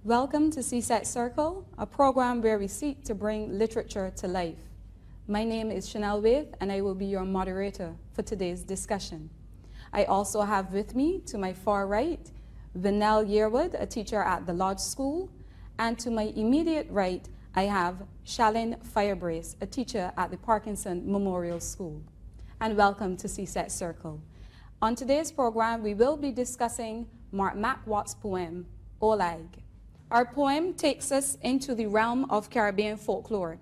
Welcome to CSEC Circle, a program where we seek to bring literature to life. My name is Chanel Waith, and I will be your moderator for today's discussion. I also have with me, to my far right, Vinell Yearwood, a teacher at the Lodge School, and to my immediate right, I have Shalyn Firebrace, a teacher at the Parkinson Memorial School. And welcome to CSEC Circle. On today's program, we will be discussing Mark McWatt's poem, Ol Higue. Our poem takes us into the realm of Caribbean folklore.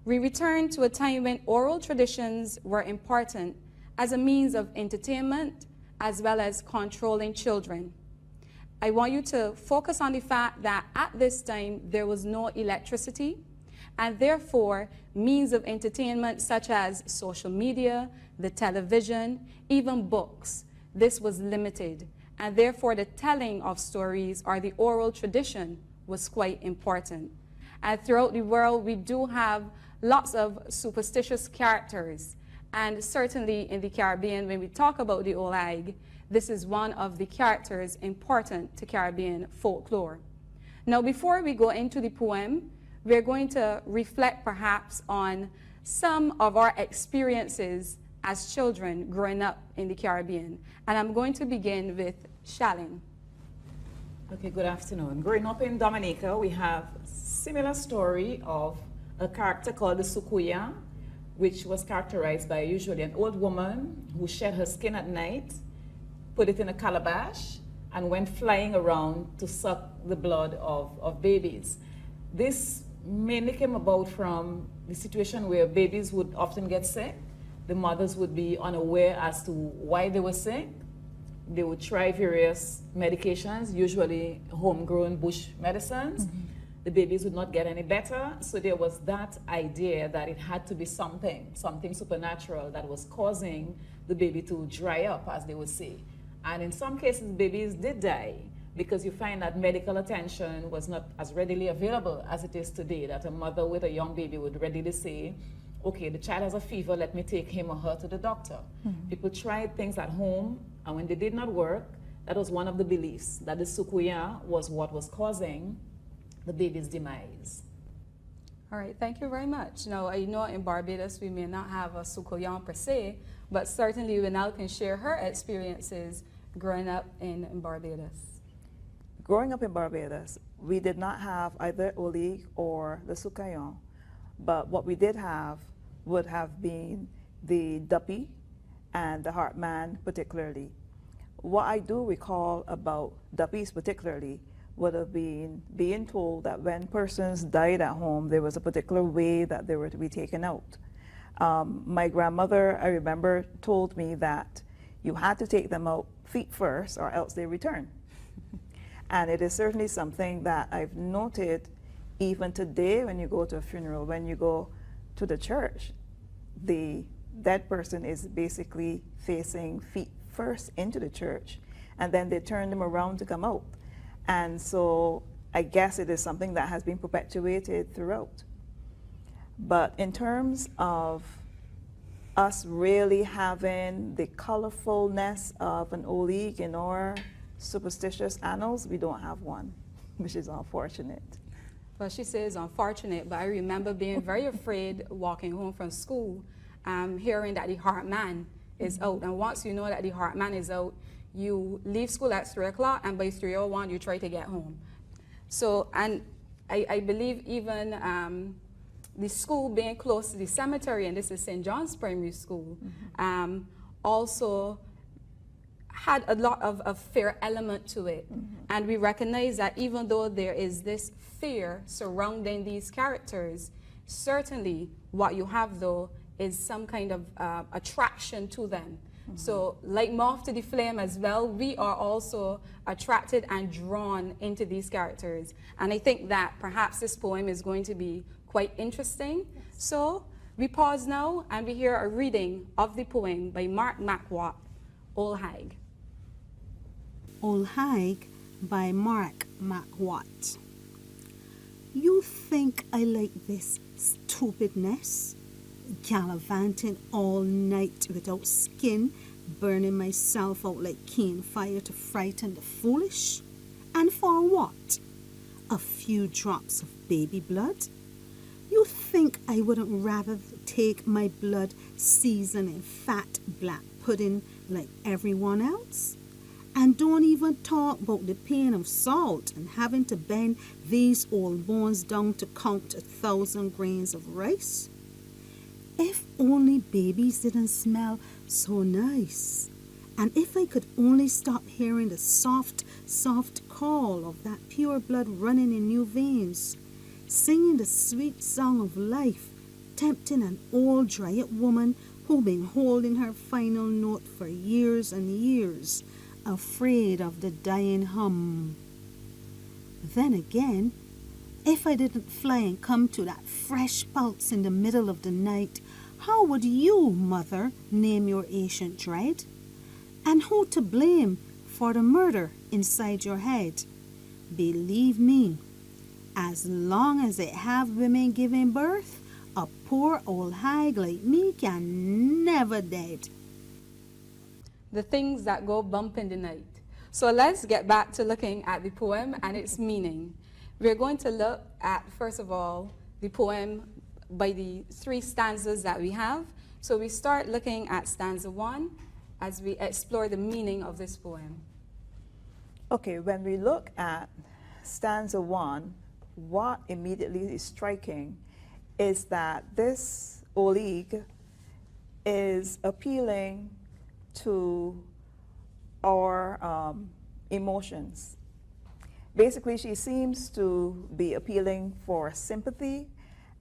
We return to a time when oral traditions were important as a means of entertainment as well as controlling children. I want you to focus on the fact that at this time there was no electricity, and therefore means of entertainment such as social media, the television, even books, this was limited. And therefore the telling of stories or the oral tradition was quite important. And throughout the world, we do have lots of superstitious characters. And certainly in the Caribbean, when we talk about the Ol Higue, this is one of the characters important to Caribbean folklore. Now, before we go into the poem, we're going to reflect perhaps on some of our experiences as children growing up in the Caribbean. And I'm going to begin with Shalyn. Okay, good afternoon. Growing up in Dominica, we have a similar story of a character called the Sakuya, which was characterized by usually an old woman who shed her skin at night, put it in a calabash, and went flying around to suck the blood of babies. This mainly came about from the situation where babies would often get sick. The mothers would be unaware as to why they were sick. They would try various medications, usually homegrown bush medicines. Mm-hmm. The babies would not get any better. So there was that idea that it had to be something supernatural that was causing the baby to dry up, as they would say. And in some cases, babies did die because you find that medical attention was not as readily available as it is today, that a mother with a young baby would readily say, okay, the child has a fever, let me take him or her to the doctor. Mm-hmm. People tried things at home, and when they did not work, that was one of the beliefs, that the Sakuya was what was causing the baby's demise. All right, thank you very much. Now, I know in Barbados we may not have a Sakuya per se, but certainly Vinell can share her experiences growing up in Barbados. Growing up in Barbados, we did not have either Ol Higue or the Tsukiyama, but what we did have would have been the Duppy and the Heartman particularly. What I do recall about Duppies particularly would have been being told that when persons died at home, there was a particular way that they were to be taken out. My grandmother, I remember, told me that you had to take them out feet first or else they return. And it is certainly something that I've noted even today when you go to a funeral, when you go to the church, the dead person is basically facing feet first into the church, and then they turn them around to come out. And so I guess it is something that has been perpetuated throughout. But in terms of us really having the colorfulness of an Ol Higue in our superstitious annals, we don't have one, which is unfortunate. Well, she says unfortunate, but I remember being very afraid walking home from school, hearing that the Heartman is out. And once you know that the Heartman is out, you leave school at 3 o'clock, and by 3:01 you try to get home. So, and I believe even the school being close to the cemetery, and this is St. John's Primary School, also had a lot of fear element to it. And we recognize that even though there is this fear surrounding these characters, certainly what you have though is some kind of attraction to them. So like moth to the flame as well, we are also attracted and drawn into these characters. And I think that perhaps this poem is going to be quite interesting. So we pause now and we hear a reading of the poem by Mark McWatt, Ol Higue. Ol Higue by Mark McWatt. You think I like this stupidness? Gallivanting all night without skin, burning myself out like cane fire to frighten the foolish? And for what? a few drops of baby blood? You think I wouldn't rather take my blood seasoned in fat black pudding like everyone else? And don't even talk about the pain of salt and having to bend these old bones down to count 1,000 grains of rice. If only babies didn't smell so nice. And if I could only stop hearing the soft, soft call of that pure blood running in new veins, singing the sweet song of life, tempting an old dry-up woman who'd been holding her final note for years and years, afraid of the dying hum. Then again, if I didn't fly and come to that fresh pulse in the middle of the night, how would you, mother, name your ancient dread? And who to blame for the murder inside your head? Believe me, as long as it have women giving birth, a poor Ol Higue like me can never dead. The things that go bump in the night. So let's get back to looking at the poem and its meaning. We're going to look at, first of all, the poem by the 3 stanzas that we have. So we start looking at stanza 1 as we explore the meaning of this poem. Okay, when we look at stanza 1, what immediately is striking is that this Ol Higue is appealing to our emotions. Basically, she seems to be appealing for sympathy,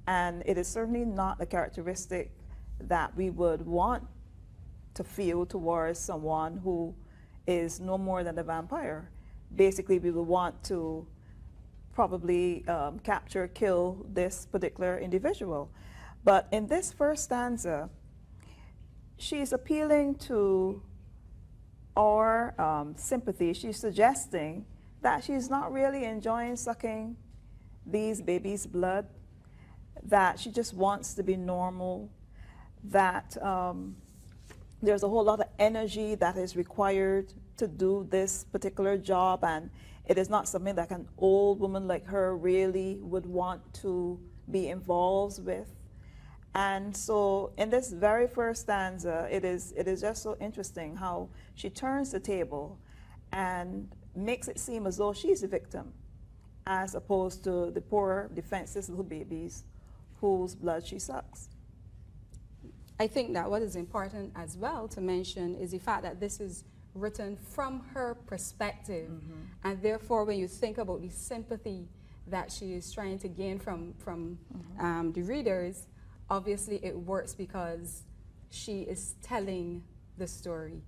and it is certainly not a characteristic that we would want to feel towards someone who is no more than a vampire. Basically, we would want to probably capture, kill this particular individual. But in this first stanza, she's appealing to our sympathy. She's suggesting that she's not really enjoying sucking these babies' blood, that she just wants to be normal, that there's a whole lot of energy that is required to do this particular job, and it is not something that an old woman like her really would want to be involved with. And so in this very first stanza, it is just so interesting how she turns the table and makes it seem as though she's the victim, as opposed to the poor, defenseless little babies whose blood she sucks. I think that what is important as well to mention is the fact that this is written from her perspective. And therefore, when you think about the sympathy that she is trying to gain from the readers, obviously it works because she is telling the story.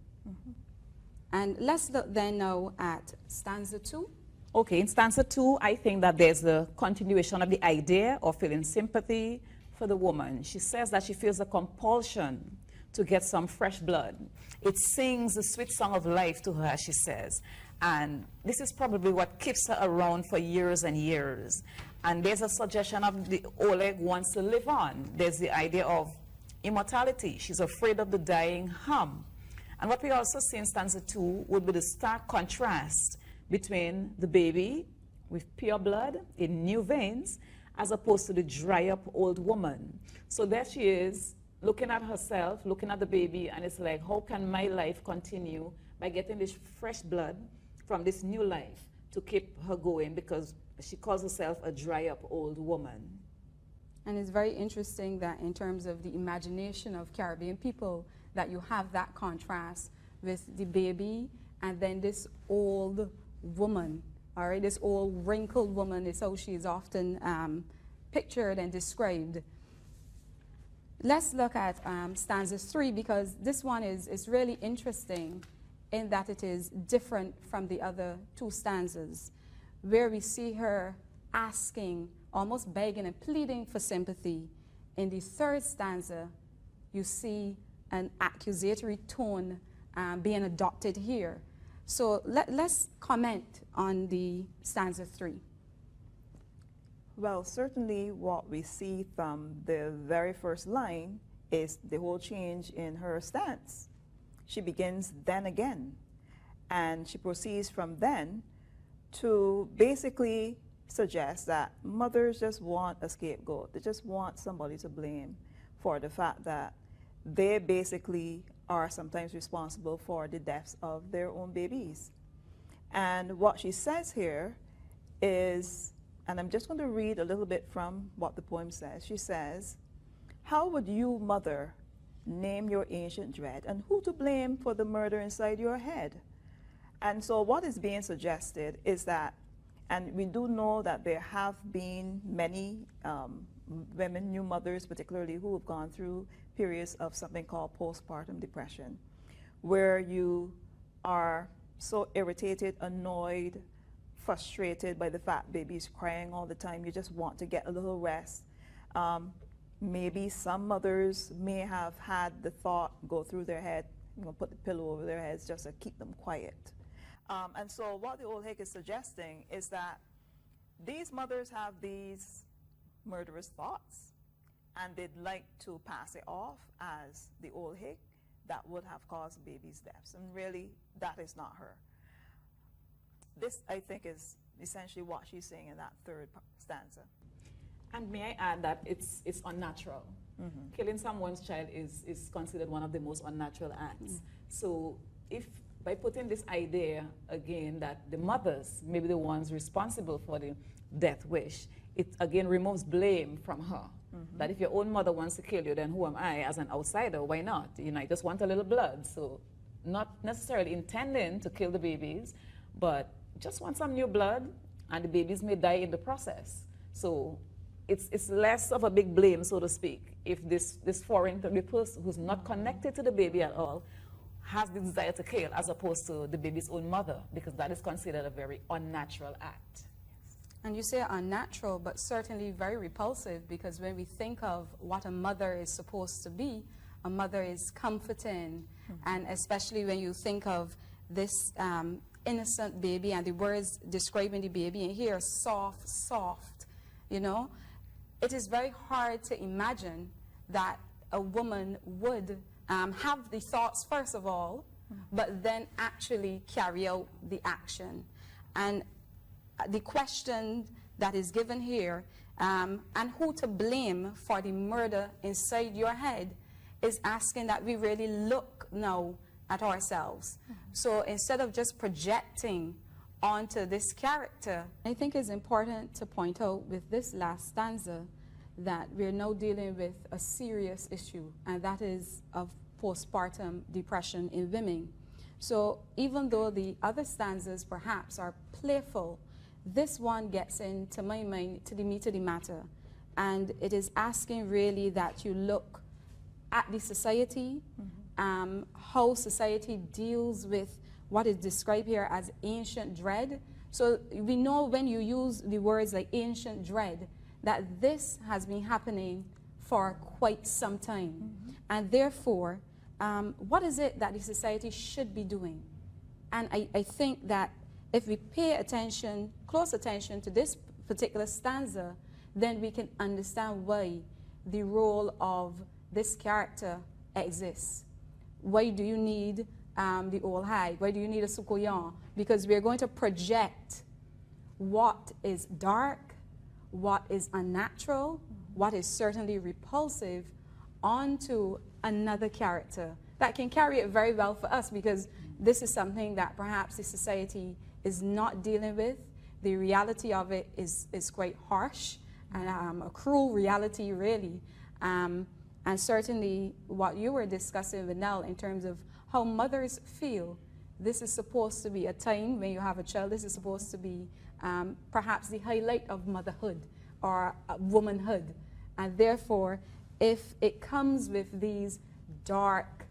And let's look then now at stanza 2. Okay, in stanza 2, I think that there's the continuation of the idea of feeling sympathy for the woman. She says that she feels a compulsion to get some fresh blood. It sings the sweet song of life to her, as she says. And this is probably what keeps her around for years and years. And there's a suggestion of the Ol Higue wants to live on. There's the idea of immortality. She's afraid of the dying hum. And what we also see in stanza 2 would be the stark contrast between the baby with pure blood in new veins as opposed to the dry-up old woman. So there she is, looking at herself, looking at the baby, and it's like, how can my life continue by getting this fresh blood from this new life to keep her going, because she calls herself a dry-up old woman. And it's very interesting that in terms of the imagination of Caribbean people, that you have that contrast with the baby and then this old woman, all right? This old wrinkled woman is how she is often pictured and described. Let's look at stanza 3, because this one is really interesting in that it is different from the other 2 stanzas, where we see her asking, almost begging and pleading for sympathy. In the 3rd stanza, you see an accusatory tone being adopted here. So let's comment on the stanza 3. Well, certainly what we see from the very first line is the whole change in her stance. She begins then again, and she proceeds from then to basically suggests that mothers just want a scapegoat. They just want somebody to blame for the fact that they basically are sometimes responsible for the deaths of their own babies. And what she says here is, and I'm just going to read a little bit from what the poem says. She says, "How would you, mother, name your ancient dread, and who to blame for the murder inside your head?" And so what is being suggested is that, and we do know that there have been many women, new mothers particularly, who have gone through periods of something called postpartum depression, where you are so irritated, annoyed, frustrated by the fact baby's crying all the time. You just want to get a little rest. Maybe some mothers may have had the thought go through their head, put the pillow over their heads just to keep them quiet. And so what the Ol Higue is suggesting is that these mothers have these murderous thoughts, and they'd like to pass it off as the Ol Higue that would have caused baby's deaths. And really, that is not her. This, I think, is essentially what she's saying in that third stanza. And may I add that it's unnatural. Killing someone's child is considered one of the most unnatural acts. So if by putting this idea again that the mothers may be the ones responsible for the death wish, it again removes blame from her. That if your own mother wants to kill you, then who am I as an outsider? Why not? You know, I just want a little blood. So not necessarily intending to kill the babies, but just want some new blood, and the babies may die in the process. So it's less of a big blame, so to speak, if this foreign person who's not connected to the baby at all has the desire to kill, as opposed to the baby's own mother, because that is considered a very unnatural act. And you say unnatural, but certainly very repulsive, because when we think of what a mother is supposed to be, a mother is comforting, and especially when you think of this innocent baby and the words describing the baby, and here, soft, soft, you know, it is very hard to imagine that a woman would have the thoughts, first of all, but then actually carry out the action. And the question that is given here, and who to blame for the murder inside your head, is asking that we really look now at ourselves. So instead of just projecting onto this character, I think it's important to point out with this last stanza that we're now dealing with a serious issue, and that is of postpartum depression in women. So even though the other stanzas perhaps are playful, this one gets into my mind, to the meat of the matter, and it is asking really that you look at the society, how society deals with what is described here as ancient dread. So we know when you use the words like ancient dread, that this has been happening for quite some time. And therefore, what is it that the society should be doing? And I think that if we pay attention, close attention to this particular stanza, then we can understand why the role of this character exists. Why do you need the Ol Higue? Why do you need a Sakuya? Because we're going to project what is dark, what is unnatural, what is certainly repulsive onto another character that can carry it very well for us, because this is something that perhaps the society is not dealing with. The reality of it is quite harsh and a cruel reality, really. And certainly what you were discussing, Vanell, in terms of how mothers feel, this is supposed to be a time when you have a child, this is supposed to be perhaps the highlight of motherhood or womanhood. And therefore, if it comes with these dark,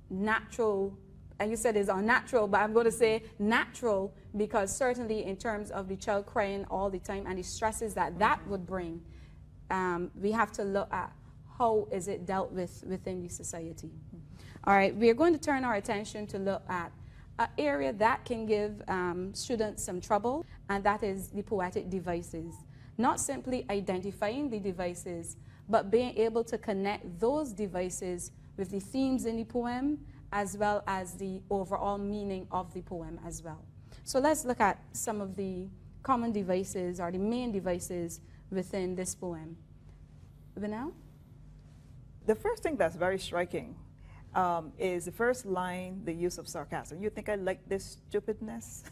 natural, and you said it's unnatural, but I'm going to say natural, because certainly in terms of the child crying all the time and the stresses that that would bring, we have to look at how is it dealt with within the society. All right, we are going to turn our attention to look at an area that can give students some trouble, and that is the poetic devices. Not simply identifying the devices, but being able to connect those devices with the themes in the poem, as well as the overall meaning of the poem as well. So let's look at some of the common devices or the main devices within this poem. Vanel? The first thing that's very striking is the first line, the use of sarcasm. You think I like this stupidness?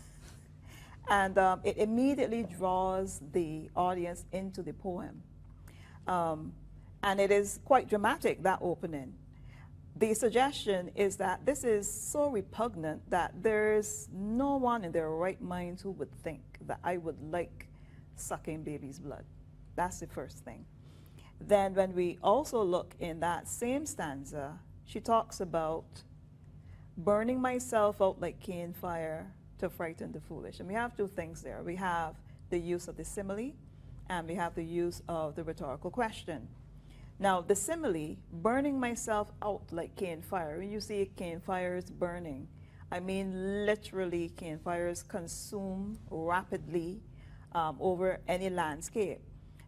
And it immediately draws the audience into the poem. And it is quite dramatic, that opening. The suggestion is that this is so repugnant that there's no one in their right mind who would think that I would like sucking baby's blood. That's the first thing. Then when we also look in that same stanza, she talks about burning myself out like cane fire to frighten the foolish. And we have two things there. We have the use of the simile, and we have the use of the rhetorical question. Now, the simile, burning myself out like cane fire, when you see cane fires burning, I mean literally cane fires consume rapidly over any landscape.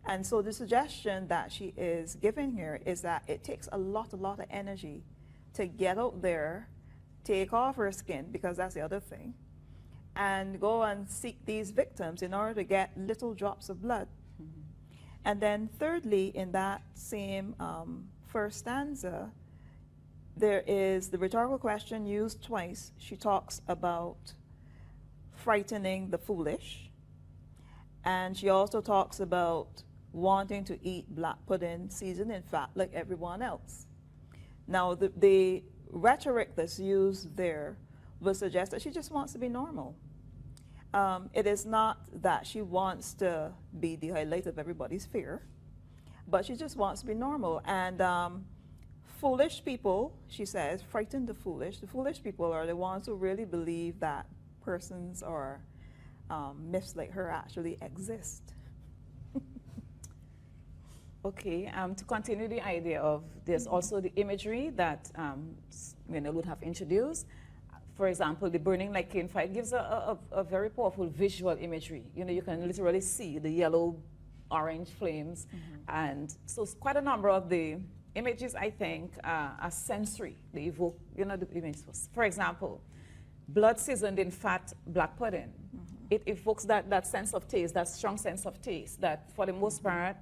And so the suggestion that she is giving here is that it takes a lot of energy to get out there, take off her skin, because that's the other thing, and go and seek these victims in order to get little drops of blood. And then thirdly, in that same first stanza, there is the rhetorical question used twice. She talks about frightening the foolish, and she also talks about wanting to eat black pudding seasoned in fat like everyone else. Now, the rhetoric that's used there would suggest that she just wants to be normal. It is not that she wants to be the highlight of everybody's fear, but she just wants to be normal. And foolish people, she says, frighten the foolish. The foolish people are the ones who really believe that persons or myths like her actually exist. Okay, to continue the idea of, there's also the imagery that would have introduced. For example, the burning like cane fire gives a very powerful visual imagery. You know, you can literally see the yellow, orange flames. And so quite a number of the images, I think, are sensory. They evoke, the images. For example, blood seasoned in fat black pudding. It evokes that sense of taste, that strong sense of taste that for the most part,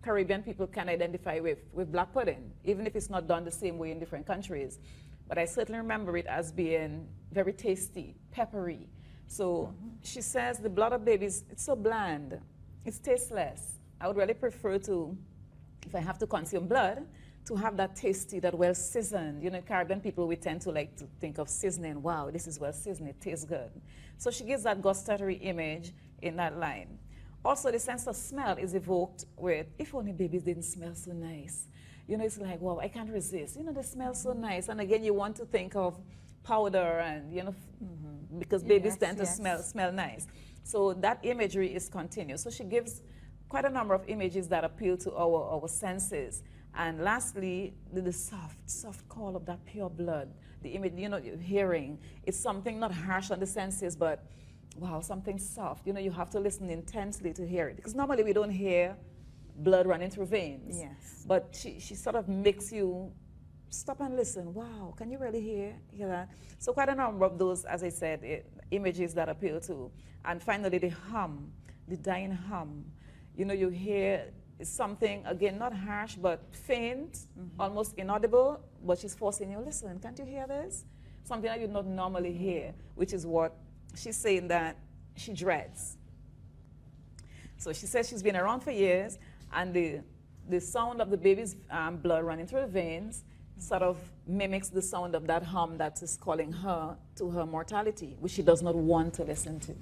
Caribbean people can identify with black pudding, even if it's not done the same way in different countries. But I certainly remember it as being very tasty, peppery. So she says the blood of babies, it's so bland, it's tasteless. I would really prefer to, if I have to consume blood, to have that tasty, that well seasoned. You know, Caribbean people, we tend to like to think of seasoning. Wow, this is well seasoned, it tastes good. So she gives that gustatory image in that line. Also, the sense of smell is evoked with, if only babies didn't smell so nice. You know, it's like, wow, I can't resist. You know, they smell so nice. And again, you want to think of powder and, because babies tend to smell nice. So that imagery is continuous. So she gives quite a number of images that appeal to our senses. And lastly, the soft call of that pure blood. The image, hearing. It's something not harsh on the senses, but wow, something soft. You have to listen intensely to hear it. Because normally we don't hear blood running through veins. Yes. But she sort of makes you stop and listen. Wow, can you really hear that? So quite a number of those, as I said, images that appeal to. And finally, the hum, the dying hum. You hear something, again, not harsh, but faint, almost inaudible, but she's forcing you, listen, can't you hear this? Something that you not normally hear, which is what she's saying that she dreads. So she says she's been around for years, and the sound of the baby's blood running through the veins sort of mimics the sound of that hum that is calling her to her mortality, which she does not want to listen to.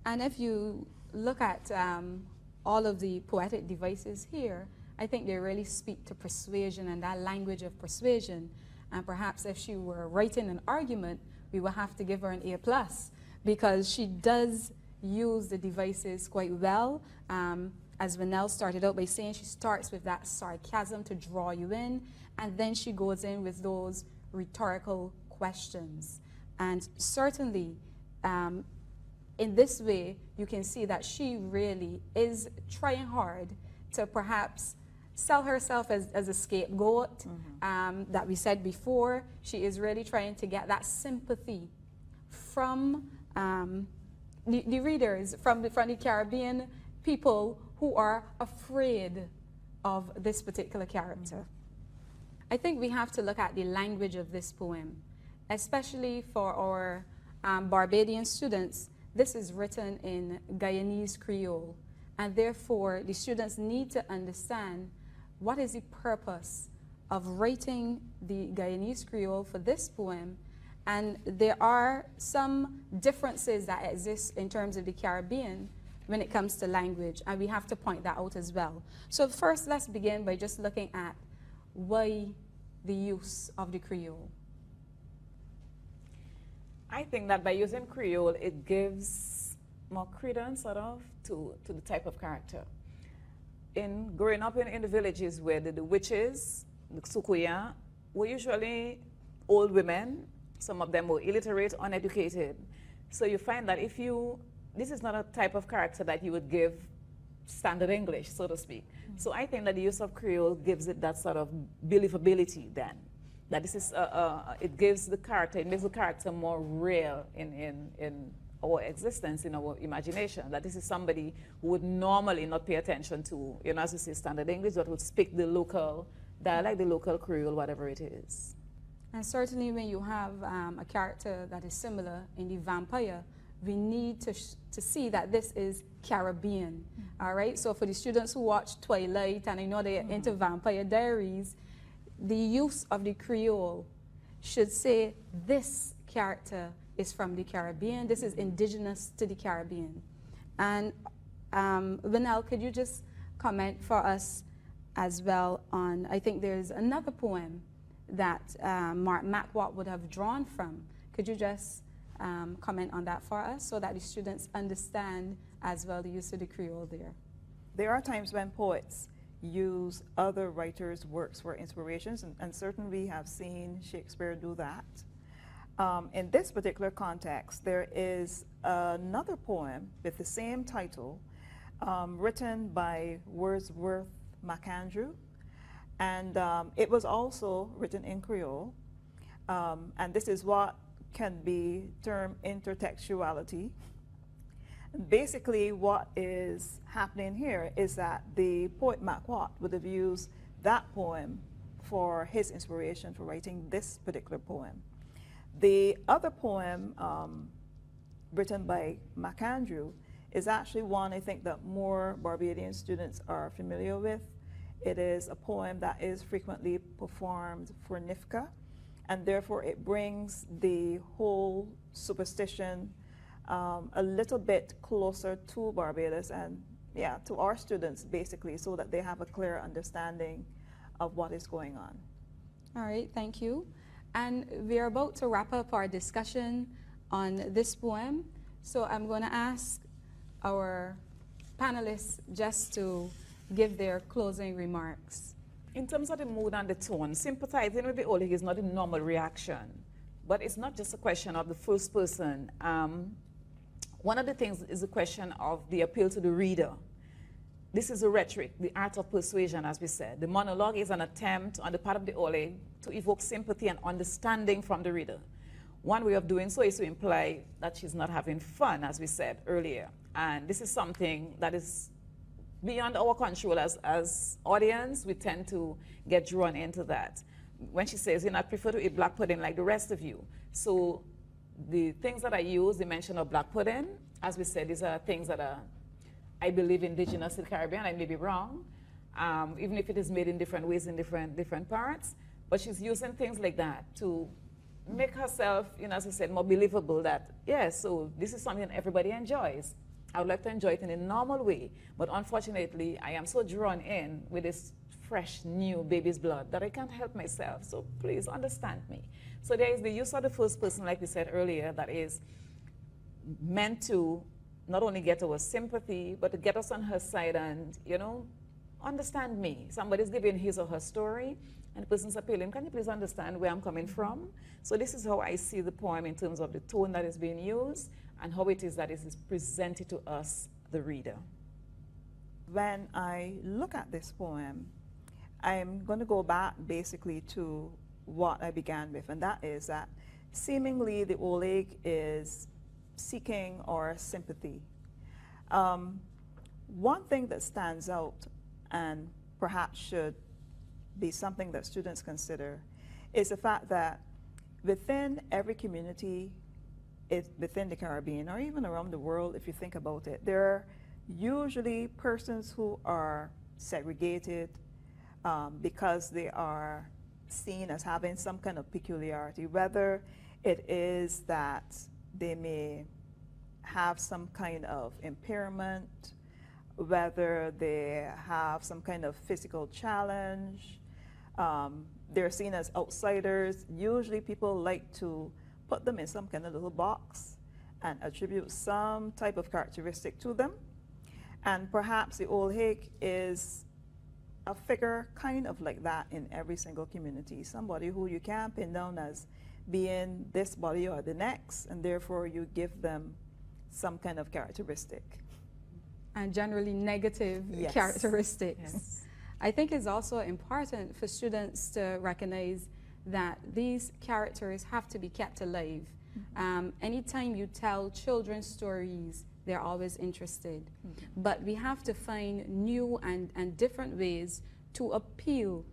And if you look at all of the poetic devices here, I think they really speak to persuasion and that language of persuasion. And perhaps if she were writing an argument, we would have to give her an A+, because she does use the devices quite well. As Vanel started out by saying, she starts with that sarcasm to draw you in, and then she goes in with those rhetorical questions. And certainly, in this way, you can see that she really is trying hard to perhaps sell herself as a scapegoat that we said before. She is really trying to get that sympathy from the readers, from the Caribbean people who are afraid of this particular character. I think we have to look at the language of this poem, especially for our Barbadian students. This is written in Guyanese Creole, and therefore the students need to understand what is the purpose of writing the Guyanese Creole for this poem. And there are some differences that exist in terms of the Caribbean when it comes to language, and we have to point that out as well. So first, let's begin by just looking at why the use of the Creole. I think that by using Creole, it gives more credence, sort of, to the type of character. In growing up in the villages where the witches, the Sakuya, were usually old women. Some of them were illiterate, uneducated. So you find that this is not a type of character that you would give standard English, so to speak. So I think that the use of Creole gives it that sort of believability then. That this is, it gives the character, it makes the character more real in our existence, in our imagination. That this is somebody who would normally not pay attention to, as you say, standard English, but would speak the local dialect, the local Creole, whatever it is. And certainly when you have a character that is similar in the vampire, we need to see that this is Caribbean, all right? So for the students who watch Twilight, and I know they are into Vampire Diaries, the use of the Creole should say this character is from the Caribbean, this is indigenous to the Caribbean. And Vanel, could you just comment for us as well on, I think there's another poem that Mark Macwatt would have drawn from. Could you just comment on that for us so that the students understand as well the use of the Creole there? There are times when poets use other writers' works for inspirations, and certainly we have seen Shakespeare do that. In this particular context, there is another poem with the same title written by Wordsworth MacAndrew, and it was also written in Creole, and this is what can be termed intertextuality. Basically, what is happening here is that the poet Macwatt would have used that poem for his inspiration for writing this particular poem. The other poem written by MacAndrew is actually one I think that more Barbadian students are familiar with. It is a poem that is frequently performed for Nifka, and therefore it brings the whole superstition a little bit closer to Barbados and, yeah, to our students basically, so that they have a clear understanding of what is going on. All right, thank you. And we're about to wrap up our discussion on this poem, so I'm going to ask our panelists just to give their closing remarks. In terms of the mood and the tone, sympathizing with the Ol Higue is not a normal reaction, but it's not just a question of the first person. One of the things is the question of the appeal to the reader. This is a rhetoric, the art of persuasion, as we said. The monologue is an attempt on the part of the Ol Higue to evoke sympathy and understanding from the reader. One way of doing so is to imply that she's not having fun, as we said earlier. And this is something that is beyond our control as audience. We tend to get drawn into that. When she says, I prefer to eat black pudding like the rest of you. So the things that I use, the mention of black pudding, as we said, these are things that are, I believe, indigenous to the Caribbean. I may be wrong, even if it is made in different ways in different parts. But she's using things like that to make herself, as I said, more believable that, yes, so this is something everybody enjoys. I would like to enjoy it in a normal way, but unfortunately, I am so drawn in with this fresh, new baby's blood that I can't help myself, so please understand me. So there is the use of the first person, like we said earlier, that is meant to not only get our sympathy, but to get us on her side and, understand me. Somebody's giving his or her story, and the person's appealing, can you please understand where I'm coming from? So this is how I see the poem in terms of the tone that is being used, and how it is that it is presented to us, the reader. When I look at this poem, I'm going to go back basically to what I began with, and that is that seemingly the Ol Higue is seeking our sympathy. One thing that stands out and perhaps should be something that students consider is the fact that within every community within the Caribbean or even around the world, if you think about it, there are usually persons who are segregated because they are seen as having some kind of peculiarity, whether it is that they may have some kind of impairment, whether they have some kind of physical challenge, they're seen as outsiders. Usually people like to put them in some kind of little box and attribute some type of characteristic to them. And perhaps the Ol Higue is a figure kind of like that in every single community, somebody who you can't pin down as being this body or the next, and therefore you give them some kind of characteristic. And generally negative Yes. characteristics. Yes. I think it's also important for students to recognize that these characters have to be kept alive. Anytime you tell children stories, they're always interested. But we have to find new and different ways to appeal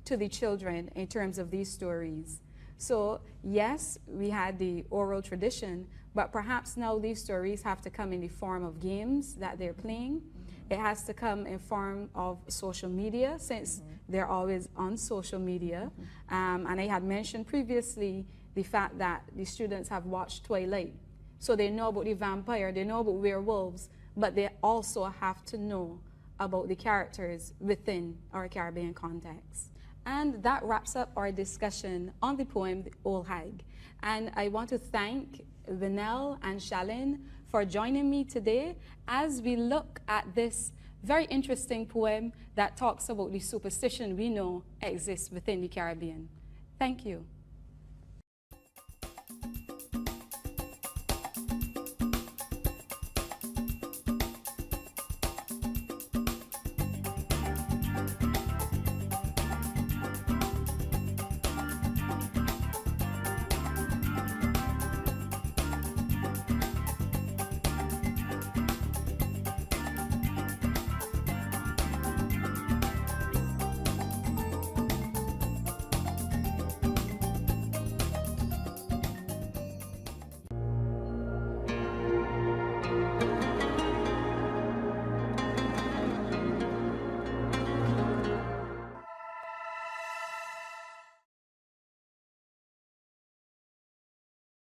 to the children in terms of these stories. So yes, we had the oral tradition, but perhaps now these stories have to come in the form of games that they're playing. It has to come in form of social media, since they're always on social media. And I had mentioned previously the fact that the students have watched Twilight. So they know about the vampire, they know about werewolves, but they also have to know about the characters within our Caribbean context. And that wraps up our discussion on the poem Ol Higue. And I want to thank Vanel and Shalin for joining me today as we look at this very interesting poem that talks about the superstition we know exists within the Caribbean. Thank you.